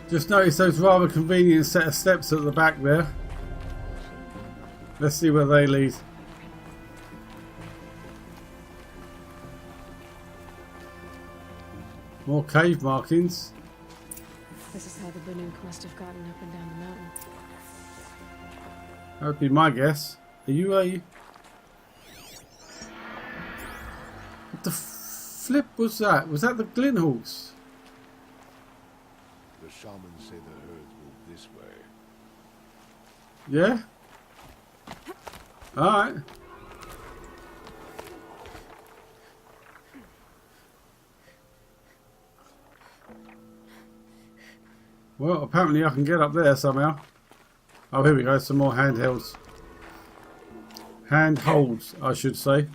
Just notice those rather convenient set of steps at the back there. Let's see where they lead. More cave markings. This is how the Banuk must have gotten up and down the mountain. That would be my guess. Are you a... What the flip was that? Was that the Glinthawks? The shamans say the herds move this way. Yeah? Alright. Well, apparently I can get up there somehow. Oh, here we go. Some more handhelds. Handholds, I should say.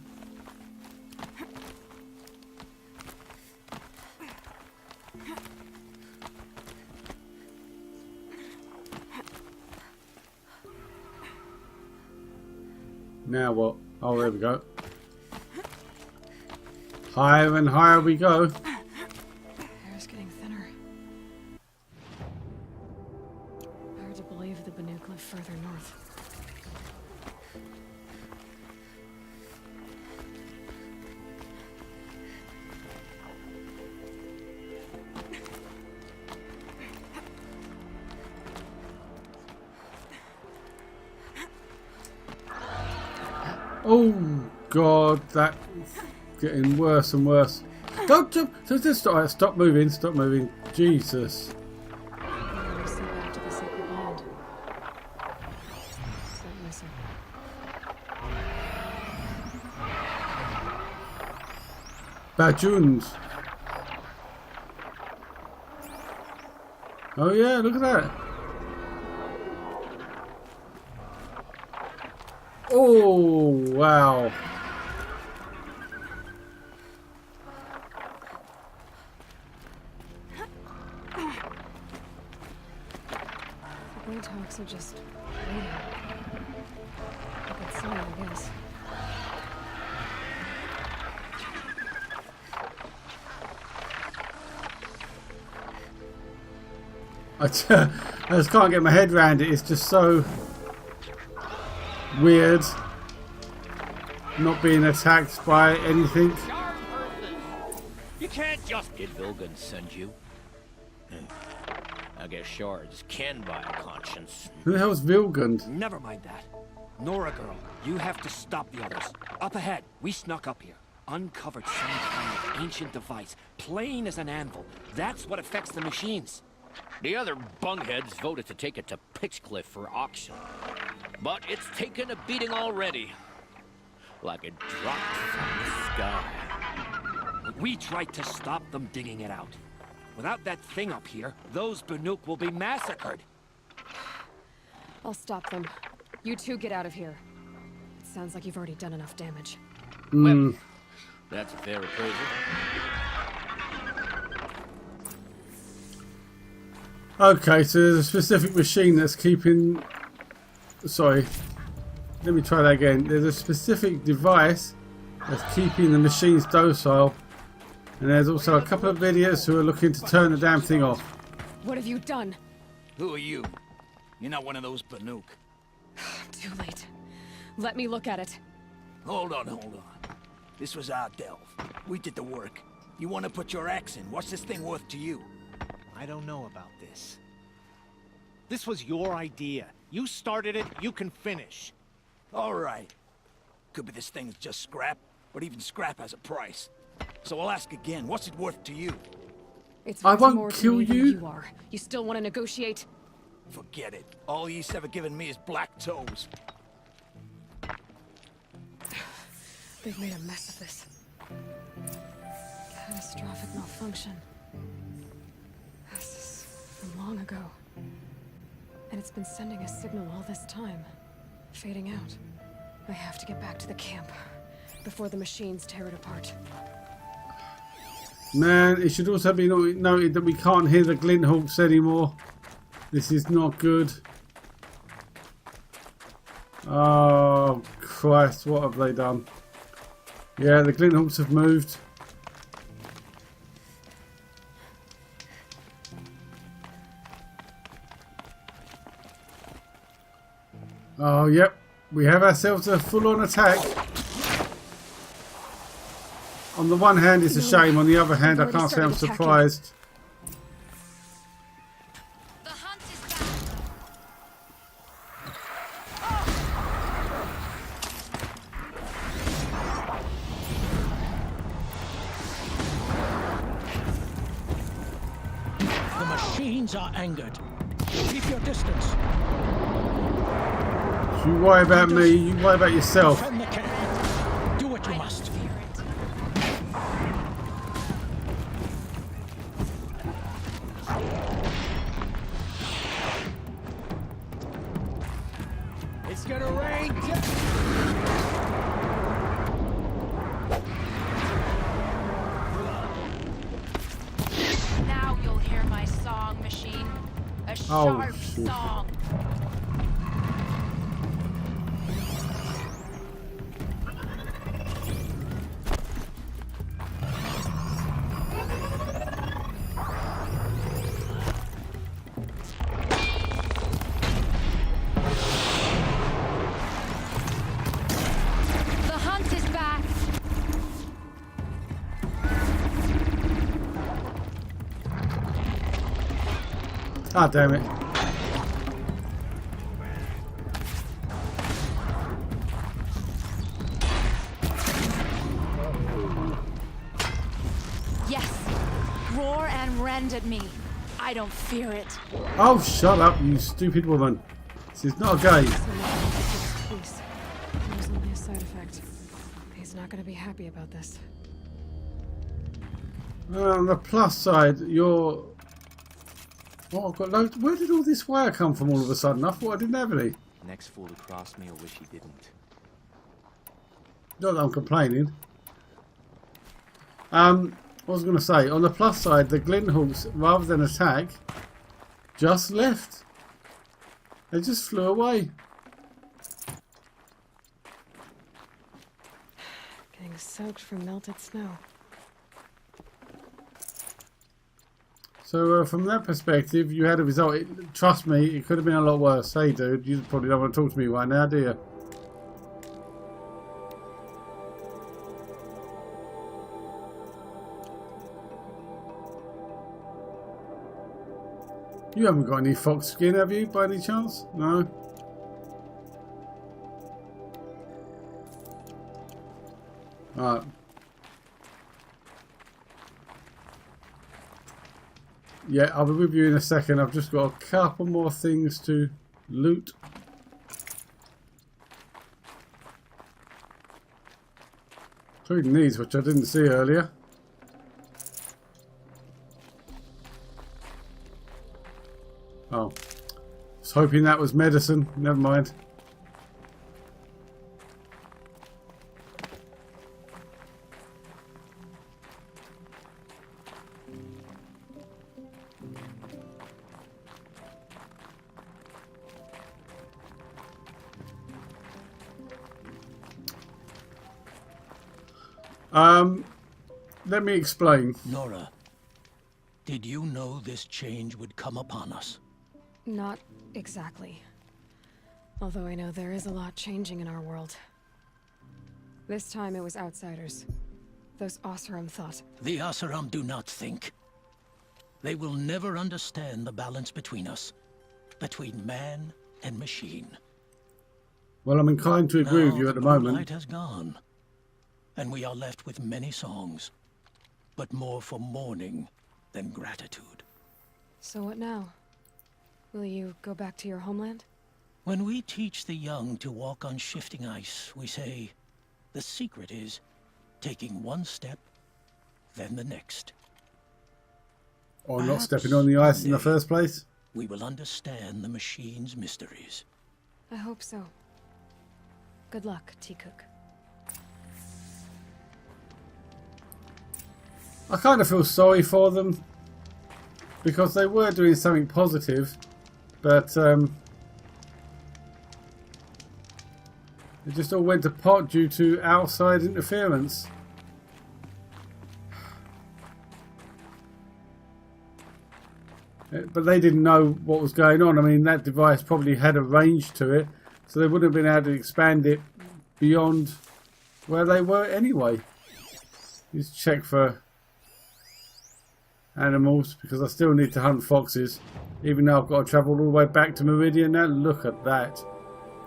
Now what? Oh, there we go. Higher and higher we go. The air is getting thinner. Hard to believe the Banuk live further north. Oh God, that's getting worse and worse. Don't jump! Stop moving! Stop moving! Jesus! Now we see back to the sacred land. Don't listen. Bajoons! Oh yeah, look at that! Oh wow! The Banuk are just waiting. A good sign, I guess. I just can't get my head around it. It's just so weird not being attacked by anything. You can't just... Did Vilgun send you? I guess shards can buy a conscience. Who the hell's Vilgund? Never mind that. Nora girl, you have to stop the others. Up ahead, we snuck up here. Uncovered some kind of ancient device, plain as an anvil. That's what affects the machines. The other bungheads voted to take it to Pitchcliff for auction. But it's taken a beating already. Like it dropped from the sky. We tried to stop them digging it out. Without that thing up here, those Banuk will be massacred. I'll stop them. You two get out of here. It sounds like you've already done enough damage. Well, that's a fair appraisal. Okay, so there's a specific machine that's keeping... Sorry. Let me try that again. There's a specific device that's keeping the machines docile. And there's also a couple of idiots who are looking to turn the damn thing off. What have you done? Who are you? You're not one of those Banuk. Too late. Let me look at it. Hold on. This was our delve. We did the work. You want to put your axe in? What's this thing worth to you? I don't know about this. This was your idea. You started it, you can finish. All right. Could be this thing's just scrap, but even scrap has a price. So I'll ask again, what's it worth to you? It's I worth won't more to kill me than you. you are. You still want to negotiate? Forget it. All East's ever given me is black toes. They've made a mess of this. Catastrophic malfunction. This is from long ago. And it's been sending a signal all this time. Fading out. I have to get back to the camp before the machines tear it apart. Man, it should also be noted that we can't hear the Glinthawks anymore. This is not good. Oh, Christ, what have they done? Yeah, the Glinthawks have moved. Oh, yep. We have ourselves a full-on attack. On the one hand, it's a shame. On the other hand, I can't say I'm surprised. The hunt is back. The machines are angered. Keep your distance. You worry about me, you worry about yourself. Defend the camp. Do what you must. It's gonna rain. Now you'll hear my song, machine. A sharp shoot. song. The hunt is back. Ah, damn it. Yes. Roar and rend at me. I don't fear it. Oh, shut up, you stupid woman. This is not a game. Please. There's only a side effect. He's not going to be happy about this. On the plus side, you're... Oh, I've got loads... Where did all this wire come from all of a sudden? I thought I didn't have any. Next fool to cross me will wish he didn't. Not that I'm complaining. What was I going to say? On the plus side, the Glinthawks, rather than attack, just left. They just flew away. Getting soaked from melted snow. So from that perspective, you had a result. Trust me, it could have been a lot worse. Hey, dude, you probably don't want to talk to me right now, do you? You haven't got any fox skin, have you, by any chance? No? Alright. Yeah, I'll be with you in a second. I've just got a couple more things to loot. Including these, which I didn't see earlier. Oh. I was hoping that was medicine. Never mind. Let me explain. Nora, did you know this change would come upon us? Not exactly. Although I know there is a lot changing in our world. This time it was outsiders. Those Oseram thought. The Oseram do not think. They will never understand the balance between us. Between man and machine. Well, I'm inclined to agree with you at the moment. Light has gone. And we are left with many songs. But more for mourning than gratitude. So what now? Will you go back to your homeland? When we teach the young to walk on shifting ice, we say, the secret is taking one step, then the next. Or not Perhaps stepping on the ice in the someday first place. We will understand the machine's mysteries. I hope so. Good luck, T-Cook. I kind of feel sorry for them. Because they were doing something positive. But it just all went to pot due to outside interference. But they didn't know what was going on. I mean, that device probably had a range to it. So they wouldn't have been able to expand it beyond where they were anyway. Just check for animals, because I still need to hunt foxes, even though I've got to travel all the way back to Meridian now. Look at that.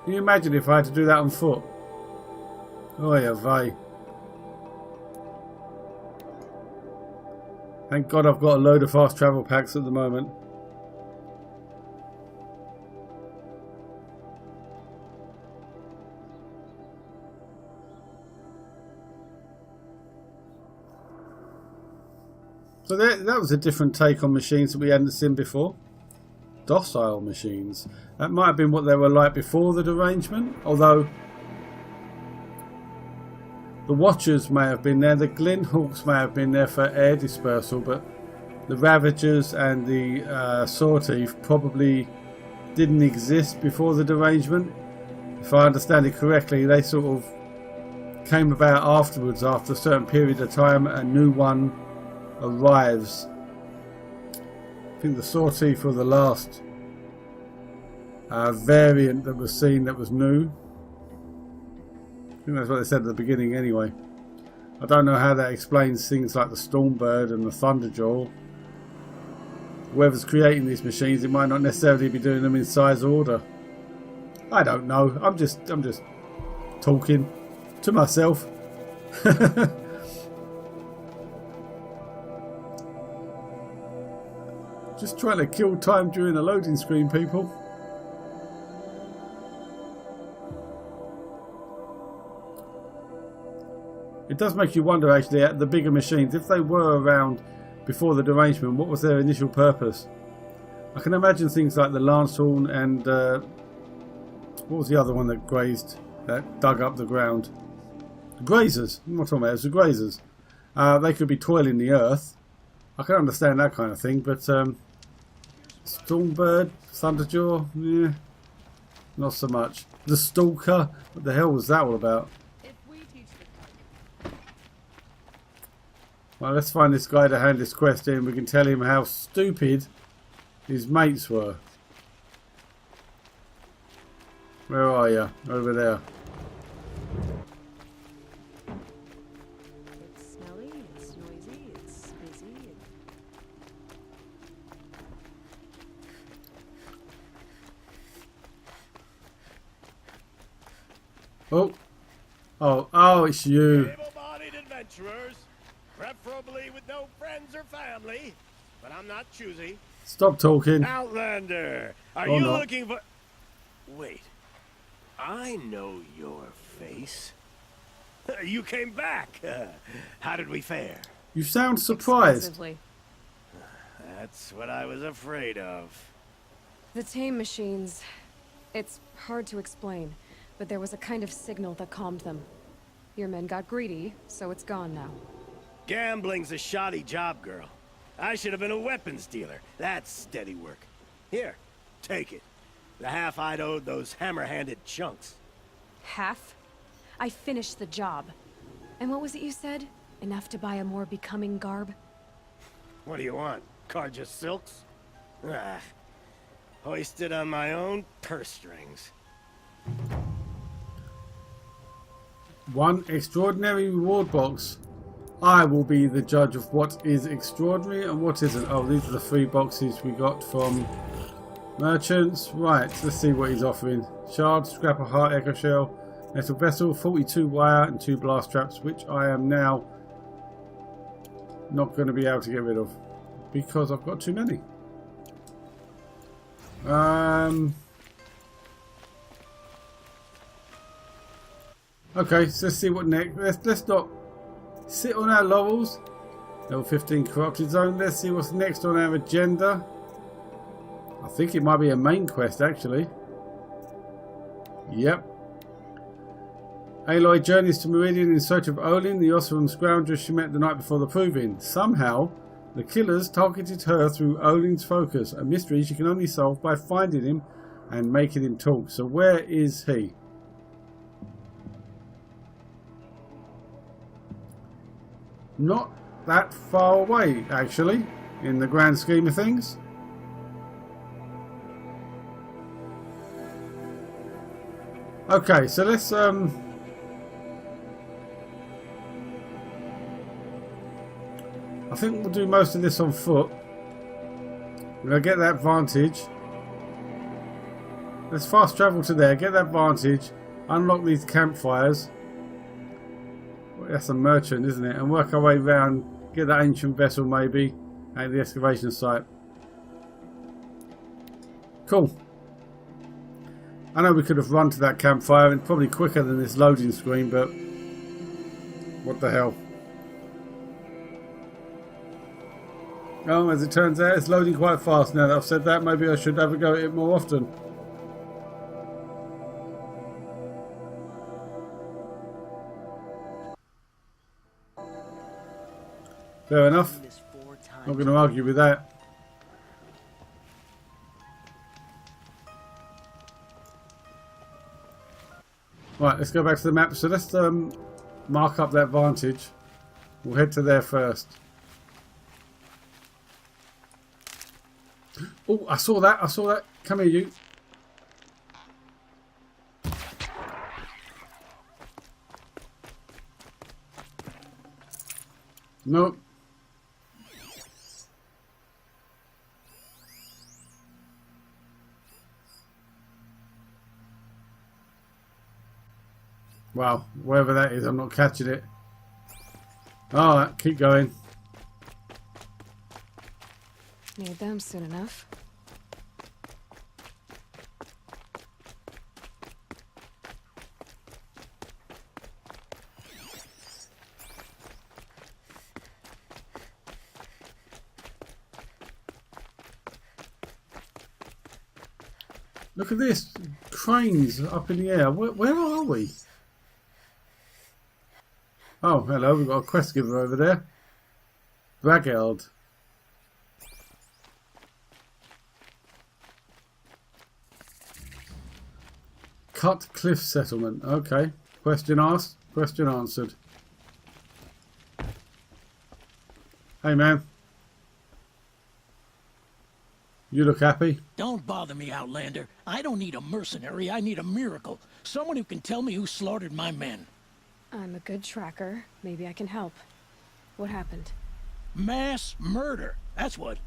Can you imagine if I had to do that on foot? Oh yeah, vey. Thank God I've got a load of fast travel packs at the moment. So that was a different take on machines that we hadn't seen before. Docile machines. That might have been what they were like before the derangement, although the Watchers may have been there, the Glynhawks may have been there for air dispersal, but the Ravagers and the Sawteeth probably didn't exist before the derangement. If I understand it correctly, they sort of came about afterwards, after a certain period of time. A new one arrives. I think the Sawteeth were the last variant that was seen that was new. I think that's what they said at the beginning anyway. I don't know how that explains things like the Stormbird and the Thunderjaw. Whoever's creating these machines, it might not necessarily be doing them in size order. I don't know. I'm just talking to myself. Just trying to kill time during a loading screen, people. It does make you wonder, actually, at the bigger machines, if they were around before the derangement, what was their initial purpose? I can imagine things like the Lancehorn and what was the other one that grazed, that dug up the ground? The Grazers. I'm not talking about it, it was the Grazers. They could be toiling the earth. I can understand that kind of thing, but Stormbird, Thunderjaw, yeah, not so much. The Stalker, what the hell was that all about? Well, let's find this guy to hand this quest in. We can tell him how stupid his mates were. Where are you? Over there. It's smelly, it's noisy, it's busy. Oh, it's you. Able-bodied adventurers, preferably with no friends or family, but I'm not choosy. Stop talking. Outlander, are Oh, you no. looking for... Wait, I know your face. You came back. How did we fare? You sound surprised. Exclusively. That's what I was afraid of. The tame machines. It's hard to explain, but there was a kind of signal that calmed them. Your men got greedy, so it's gone now. Gambling's a shoddy job, girl. I should have been a weapons dealer. That's steady work. Here, take it. The half I'd owed those hammer-handed chunks. Half? I finished the job. And what was it you said? Enough to buy a more becoming garb? What do you want? Carja silks? Ah, hoisted on my own purse strings. One extraordinary reward box. I will be the judge of what is extraordinary and what isn't. Oh, these are the 3 boxes we got from merchants. Right, let's see what he's offering. Shard, scrap of heart, echo shell, metal vessel, 42 wire and 2 blast traps, which I am now not going to be able to get rid of because I've got too many. Okay, so let's see what next. Let's not sit on our laurels. Level 15 corrupted zone. Let's see what's next on our agenda. I think it might be a main quest actually. Yep. Aloy journeys to Meridian in search of Olin, the Osseran scoundrel she met the night before the proving. Somehow, the killers targeted her through Olin's focus, a mystery she can only solve by finding him and making him talk. So where is he? Not that far away, actually, in the grand scheme of things. Okay, so let's I think we'll do most of this on foot. We're gonna get that vantage. Let's fast travel to there, get that vantage, unlock these campfires. Well, that's a merchant, isn't it? And work our way around, get that ancient vessel maybe at the excavation site. Cool. I know we could have run to that campfire and probably quicker than this loading screen, but what the hell. Oh, as it turns out, it's loading quite fast now that I've said that. Maybe I should have a go at it more often. Fair enough. Not going to argue with that. Right, let's go back to the map. So let's mark up that vantage. We'll head to there first. Oh, I saw that. I saw that. Come here, you. Nope. Wow, wherever that is, I'm not catching it. Alright, keep going. Need them soon enough. Look at this. Cranes up in the air. Where are we? Oh, hello. We've got a quest giver over there. Brageld. Cut Cliff Settlement. Okay. Question asked. Question answered. Hey, man. You look happy. Don't bother me, Outlander. I don't need a mercenary. I need a miracle. Someone who can tell me who slaughtered my men. I'm a good tracker. Maybe I can help. What happened? Mass murder. That's what.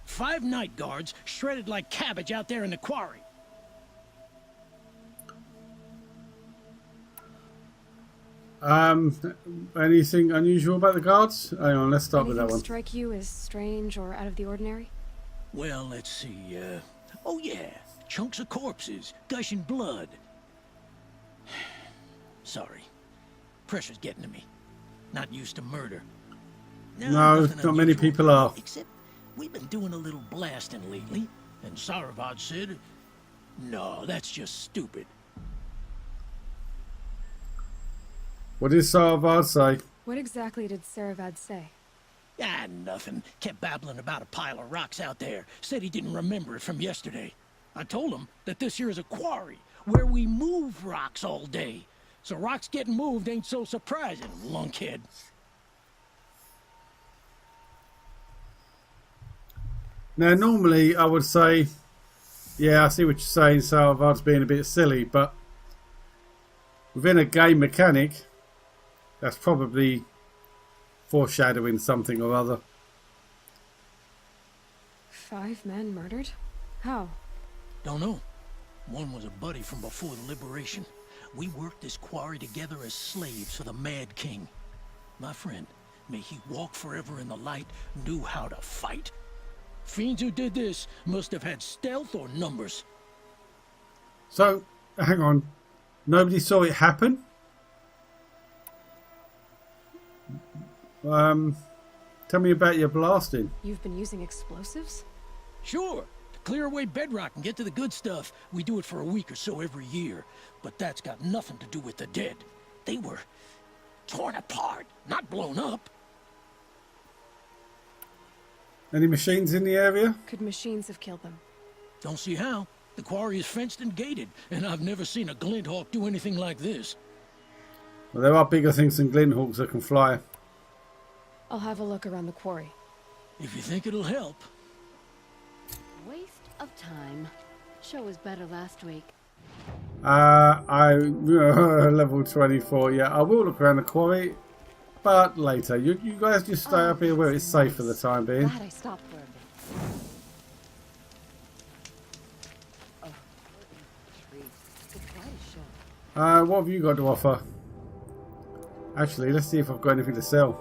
5 night guards shredded like cabbage out there in the quarry. Anything unusual about the guards? Hang on, let's start with that Anything one. strike you as strange or out of the ordinary? Well, let's see, oh yeah, chunks of corpses, gushing blood. Sorry. Pressure's getting to me. Not used to murder. No, nothing not many unusual. people are. Except, we've been doing a little blasting lately, and Saravad said, no, that's just stupid. What did Saravad say? What exactly did Saravad say? Ah, nothing. Kept babbling about a pile of rocks out there. Said he didn't remember it from yesterday. I told him that this here is a quarry, where we move rocks all day. So rocks getting moved ain't so surprising, lunkhead. Now, normally I would say, yeah, I see what you're saying, Sarvad's being a bit silly, but within a game mechanic, that's probably foreshadowing something or other. 5 men murdered? How? Don't know. One was a buddy from before the liberation. We worked this quarry together as slaves for the Mad King. My friend, may he walk forever in the light, knew how to fight. Fiends who did this must have had stealth or numbers. So, hang on. Nobody saw it happen? Tell me about your blasting. You've been using explosives? Sure, to clear away bedrock and get to the good stuff. We do it for a week or so every year. But that's got nothing to do with the dead. They were torn apart, not blown up. Any machines in the area? Could machines have killed them? Don't see how. The quarry is fenced and gated, and I've never seen a Glinthawk do anything like this. Well, there are bigger things than Glinthawks that can fly. I'll have a look around the quarry. If you think it'll help. Waste of time. Show was better last week. Level 24. Yeah, I will look around the quarry, but later. You guys just stay up here where it's safe for the time being. Glad I stopped for a bit. Oh, trees. It's quite a show. What have you got to offer? Actually, let's see if I've got anything to sell.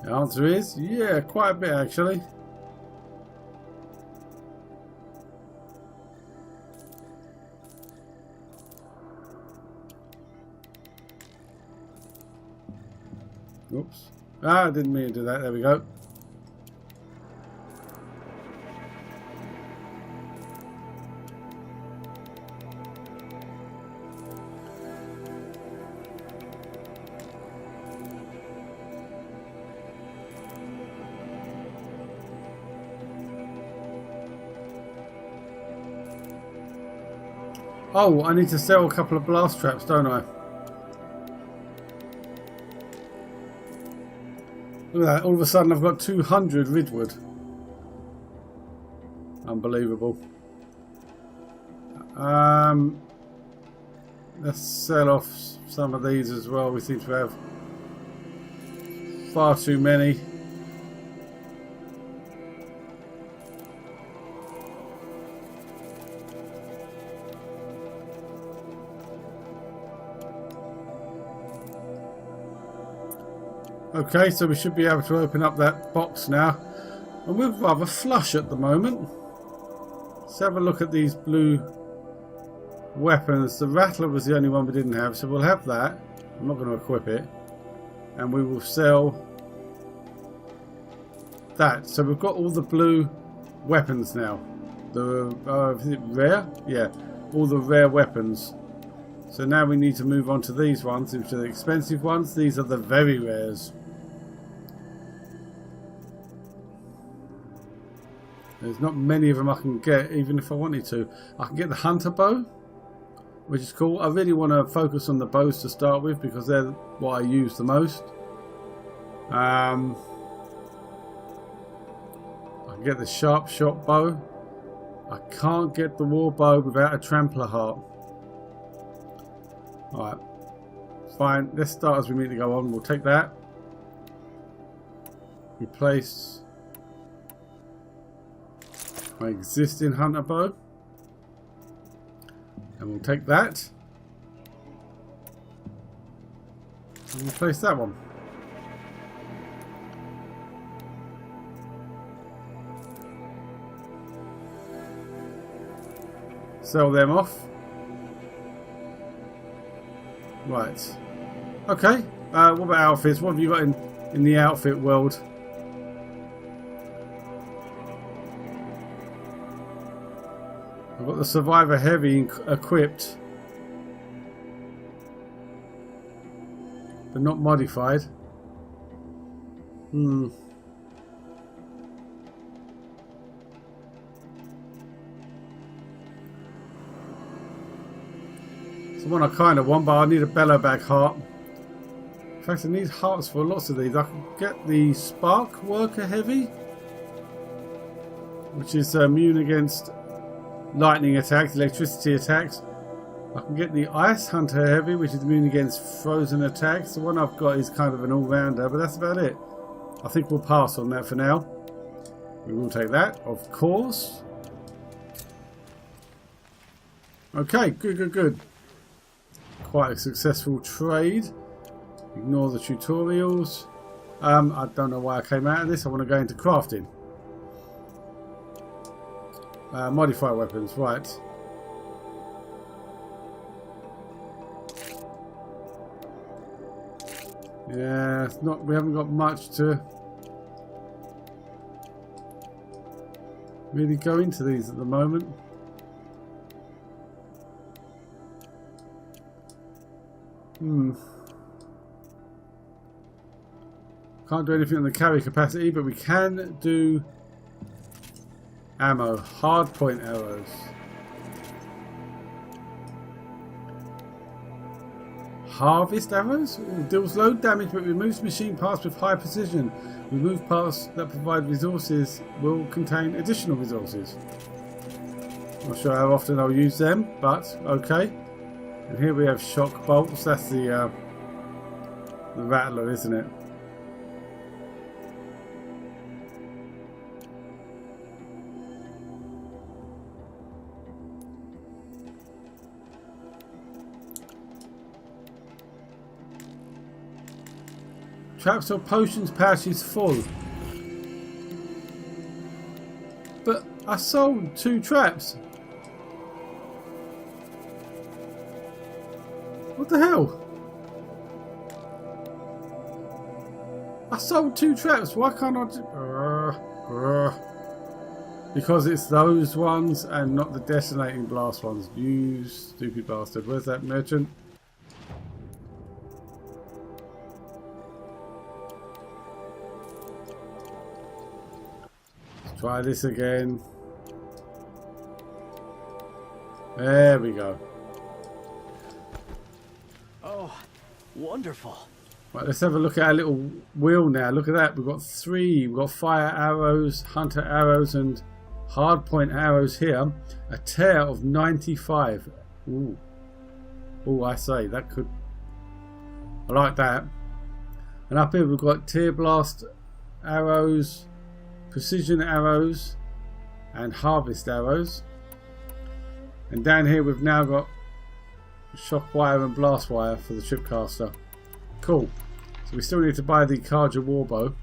The answer is, yeah, quite a bit actually. Oops. I didn't mean to do that. There we go. Oh, I need to sell a couple of blast traps, don't I? Look at that, all of a sudden I've got 200 Ridwood. Unbelievable. Let's sell off some of these as well. We seem to have far too many. Okay, so we should be able to open up that box now. And we're rather flush at the moment. Let's have a look at these blue weapons. The Rattler was the only one we didn't have, so we'll have that. I'm not going to equip it. And we will sell that. So we've got all the blue weapons now. The is it rare? Yeah, all the rare weapons. So now we need to move on to these ones, which are the expensive ones. These are the very rares. There's not many of them I can get, even if I wanted to. I can get the hunter bow, which is cool. I really want to focus on the bows to start with because they're what I use the most. I can get the sharp shot bow. I can't get the war bow without a trampler heart. Alright, fine. Let's start as we need to go on. We'll take that. Replace my existing hunter bow. And we'll take that. And replace that one. Sell them off. Right. Okay. What about outfits? What have you got in the outfit world? I've got the Survivor Heavy equipped, but not modified. It's the one I kind of want, but I need a Bellowback heart. In fact, I need hearts for lots of these. I can get the Spark Worker Heavy, which is immune against lightning attacks, electricity attacks. I can get the Ice Hunter Heavy, which is immune against frozen attacks. The one I've got is kind of an all-rounder, but that's about it. I think we'll pass on that for now. We will take that, of course. Okay, good. Quite a successful trade. Ignore the tutorials. I don't know why I came out of this. I want to go into crafting. Modify weapons, right. Yeah, it's not. We haven't got much to really go into these at the moment. Can't do anything on the carry capacity, but we can do ammo, hard point arrows. Harvest arrows? It deals low damage but removes machine parts with high precision. Remove parts that provide resources will contain additional resources. Not sure how often I'll use them, but okay. And here we have shock bolts. That's the rattler, isn't it? Traps or potions pouch is full. But I sold 2 traps. What the hell? I sold 2 traps. Why can't I because it's those ones and not the detonating blast ones. You stupid bastard. Where's that merchant? Try this again. There we go. Oh, wonderful. Right, let's have a look at our little wheel now. Look at that. We've got 3. We've got fire arrows, hunter arrows, and hardpoint arrows here. A tear of 95. Ooh. Ooh, I say, that could... I like that. And up here we've got tear blast arrows, precision arrows, and harvest arrows. And down here we've now got shock wire and blast wire for the tripcaster. Cool. So we still need to buy the Karja warbow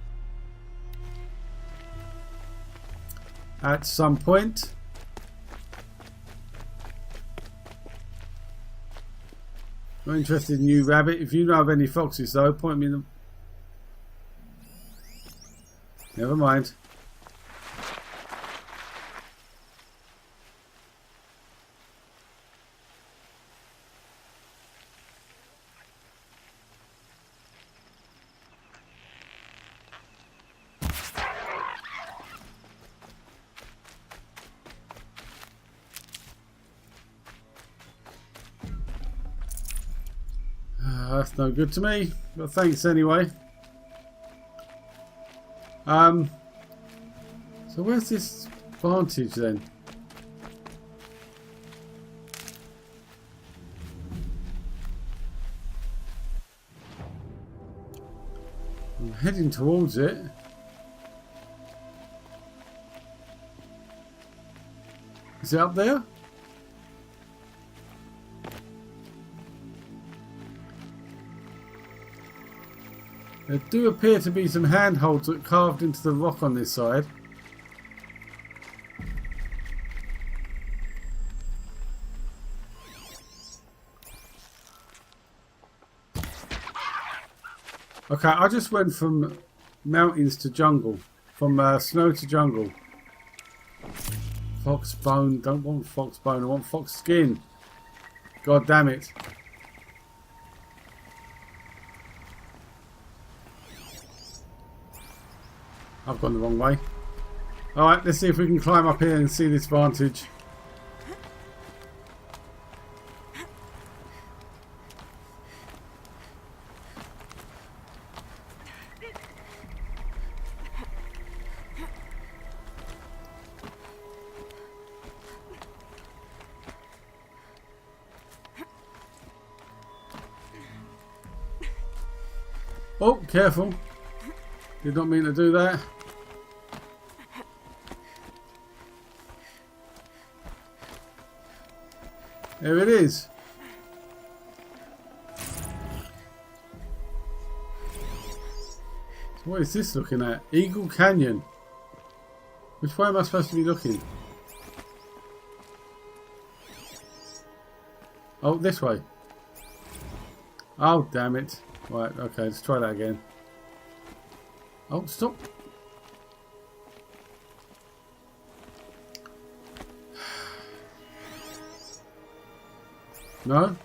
at some point. Not interested in you, rabbit. If you know of any foxes though, point me in them. Never mind. That's no good to me, but thanks anyway. So where's this vantage then? I'm heading towards it. Is it up there? There do appear to be some handholds that carved into the rock on this side. Okay, I just went from mountains to jungle. From snow to jungle. Fox bone. Don't want fox bone. I want fox skin. God damn it. I've gone the wrong way. Alright, let's see if we can climb up here and see this vantage. Oh, careful. Did not mean to do that. There it is. So what is this looking at? Eagle Canyon. Which way am I supposed to be looking? Oh, this way. Oh, damn it. Right, okay, let's try that again. Oh, stop. No?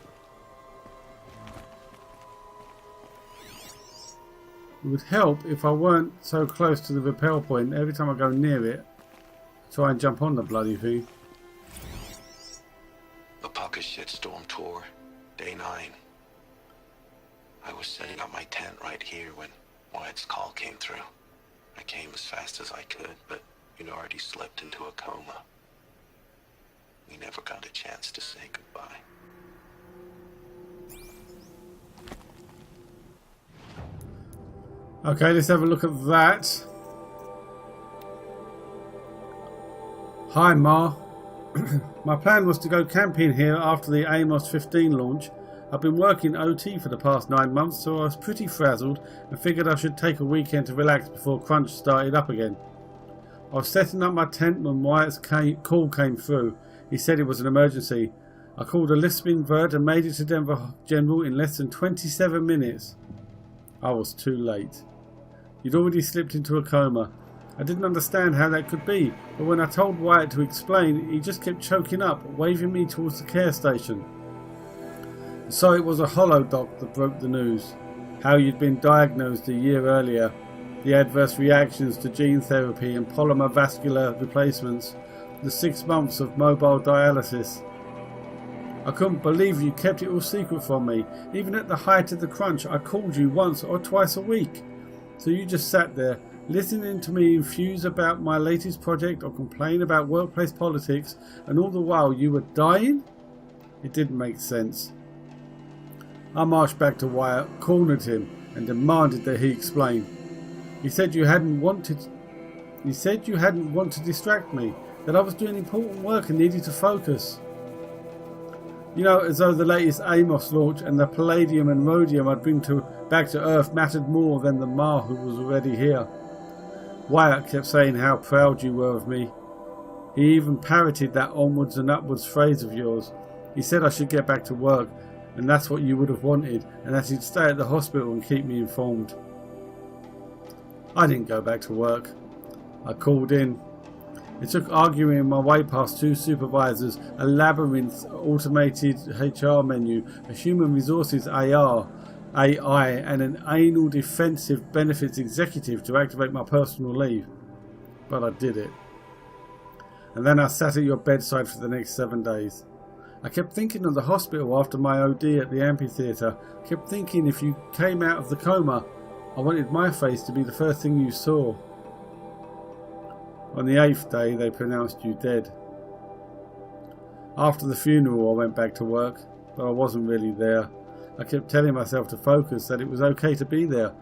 It would help if I weren't so close to the rappel point. Every time I go near it, I try and jump on the bloody thing. A pocket shitstorm tour, day 9. I was setting up my tent right here when Wyatt's call came through. I came as fast as I could, but you'd already slipped into a coma. We never got a chance to say goodbye. Okay, let's have a look at that. Hi, Ma. My plan was to go camping here after the Amos 15 launch. I've been working OT for the past 9 months, so I was pretty frazzled and figured I should take a weekend to relax before crunch started up again. I was setting up my tent when Wyatt's call came through. He said it was an emergency. I called a lisping bird and made it to Denver General in less than 27 minutes. I was too late. He'd already slipped into a coma. I didn't understand how that could be, but when I told Wyatt to explain, he just kept choking up, waving me towards the care station. So it was a holodoc that broke the news. How you'd been diagnosed a year earlier, the adverse reactions to gene therapy and polymer vascular replacements, the 6 months of mobile dialysis. I couldn't believe you kept it all secret from me. Even at the height of the crunch, I called you once or twice a week. So you just sat there, listening to me infuse about my latest project or complain about workplace politics, and all the while you were dying? It didn't make sense. I marched back to Wyatt, cornered him, and demanded that he explain. He said you hadn't want to distract me, that I was doing important work and needed to focus. You know, as though the latest Amos launch and the palladium and rhodium I'd bring back to Earth mattered more than the Ma who was already here. Wyatt kept saying how proud you were of me. He even parroted that onwards and upwards phrase of yours. He said I should get back to work, and that's what you would have wanted, and that he'd stay at the hospital and keep me informed. I didn't go back to work. I called in. It took arguing my way past 2 supervisors, a labyrinth automated HR menu, a human resources AI, and an anal defensive benefits executive to activate my personal leave. But I did it. And then I sat at your bedside for the next 7 days. I kept thinking of the hospital after my OD at the amphitheatre. I kept thinking if you came out of the coma, I wanted my face to be the first thing you saw. On the 8th day, they pronounced you dead. After the funeral, I went back to work, but I wasn't really there. I kept telling myself to focus, that it was okay to be there.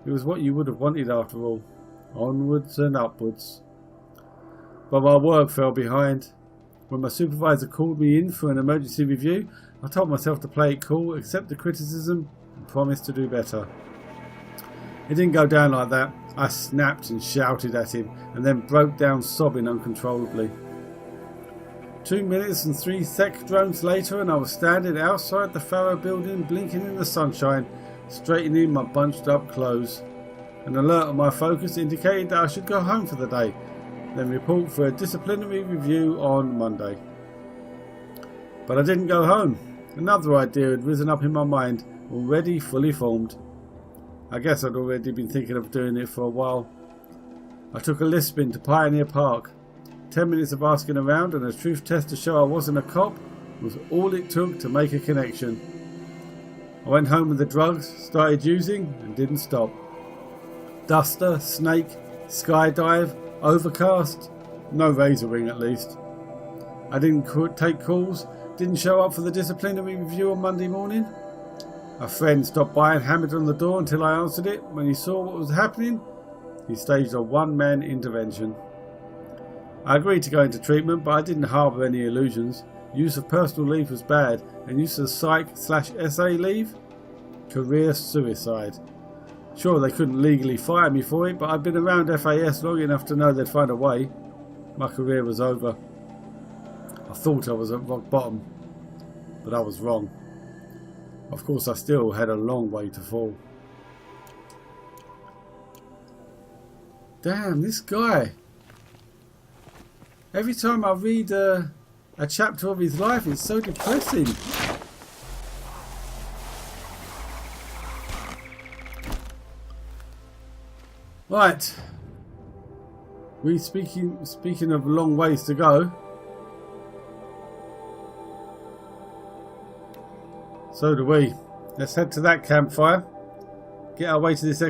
It was what you would have wanted after all. Onwards and upwards. But my work fell behind. When my supervisor called me in for an emergency review, I told myself to play it cool, accept the criticism, and promise to do better. It didn't go down like that. I snapped and shouted at him, and then broke down sobbing uncontrollably. 2 minutes and 3 drones later, and I was standing outside the Pharaoh building, blinking in the sunshine, straightening my bunched up clothes. An alert on my focus indicated that I should go home for the day, then report for a disciplinary review on Monday. But I didn't go home. Another idea had risen up in my mind, already fully formed. I guess I'd already been thinking of doing it for a while. I took a lisping to Pioneer Park. 10 minutes of asking around and a truth test to show I wasn't a cop was all it took to make a connection. I went home with the drugs, started using, and didn't stop. Duster, snake, skydive, overcast, no razor ring at least. I didn't take calls, didn't show up for the disciplinary review on Monday morning. A friend stopped by and hammered on the door until I answered it. When he saw what was happening, he staged a one-man intervention. I agreed to go into treatment, but I didn't harbour any illusions. Use of personal leave was bad, and use of psych/SA leave? Career suicide. Sure, they couldn't legally fire me for it, but I'd been around FAS long enough to know they'd find a way. My career was over. I thought I was at rock bottom, but I was wrong. Of course, I still had a long way to fall. Damn, this guy. Every time I read a chapter of his life, it's so depressing. Right. Speaking of long ways to go. So do we. Let's head to that campfire. get our way to this